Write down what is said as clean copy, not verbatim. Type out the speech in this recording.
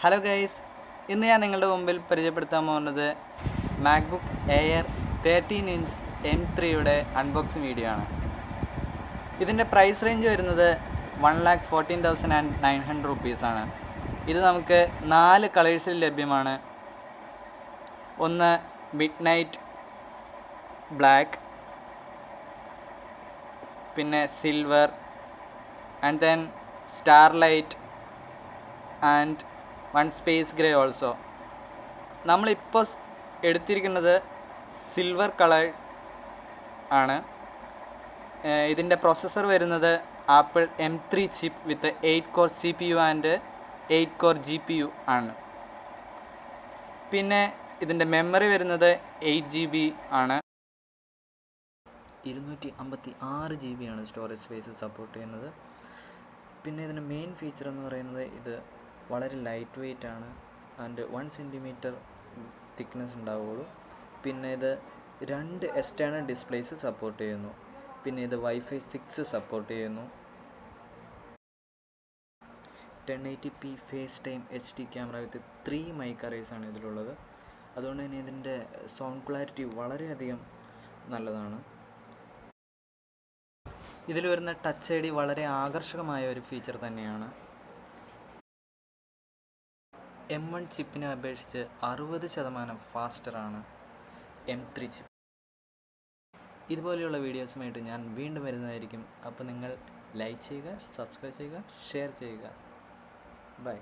Hello guys, ഇന്ന് ഞാൻ നിങ്ങളുടെ മുമ്പിൽ പരിചയപ്പെടുത്താൻ പോകുന്നത് മാക്ബുക്ക് എയർ 13 ഇഞ്ച് M3യുടെ അൺബോക്സിങ് വീഡിയോ ആണ്. ഇതിൻ്റെ പ്രൈസ് റേഞ്ച് വരുന്നത് 1,14,900 റുപ്പീസാണ്. ഇത് നമുക്ക് 4 കളേഴ്സിൽ ലഭ്യമാണ്. ഒന്ന് മിഡ് നൈറ്റ് ബ്ലാക്ക്, പിന്നെ silver, and then starlight and one space grey also. നമ്മളിപ്പോൾ എടുത്തിരിക്കുന്നത് സിൽവർ കളേഴ്സ് ആണ്. ഇതിൻ്റെ പ്രോസസ്സർ വരുന്നത് apple M3 chip with 8 core CPU and 8 core GPU ആണ്. പിന്നെ ഇതിൻ്റെ മെമ്മറി വരുന്നത് 8GB ആണ്. 256 GB ആണ് സ്റ്റോറേജ് സ്പേസ് സപ്പോർട്ട് ചെയ്യുന്നത്. പിന്നെ ഇതിൻ്റെ മെയിൻ ഫീച്ചർ എന്ന് പറയുന്നത് ഇത് വളരെ ലൈറ്റ് വെയ്റ്റ് ആണ് ആൻഡ് 1 സെൻറ്റിമീറ്റർ തിക്നെസ് ഉണ്ടാവുള്ളൂ. പിന്നെ ഇത് 2 എക്സ്റ്റേണൽ ഡിസ്പ്ലേസ് സപ്പോർട്ട് ചെയ്യുന്നു. പിന്നെ ഇത് Wi-Fi 6 സപ്പോർട്ട് ചെയ്യുന്നു. 1080p FaceTime HD camera with 3 mic arrays ആണ് ഇതിലുള്ളത്. അതുകൊണ്ട് തന്നെ ഇതിൻ്റെ സൗണ്ട് ക്ലാരിറ്റി വളരെയധികം നല്ലതാണ്. ഇതിൽ വരുന്ന ടച്ച് ID വളരെ ആകർഷകമായ ഒരു ഫീച്ചർ തന്നെയാണ്. M1 ചിപ്പിനെ അപേക്ഷിച്ച് 60% ഫാസ്റ്ററാണ് M3 ചിപ്പ്. ഇതുപോലെയുള്ള വീഡിയോസുമായിട്ട് ഞാൻ വീണ്ടും വരുന്നതായിരിക്കും. അപ്പോൾ നിങ്ങൾ ലൈക്ക് ചെയ്യുക, സബ്സ്ക്രൈബ് ചെയ്യുക, ഷെയർ ചെയ്യുക. ബൈ.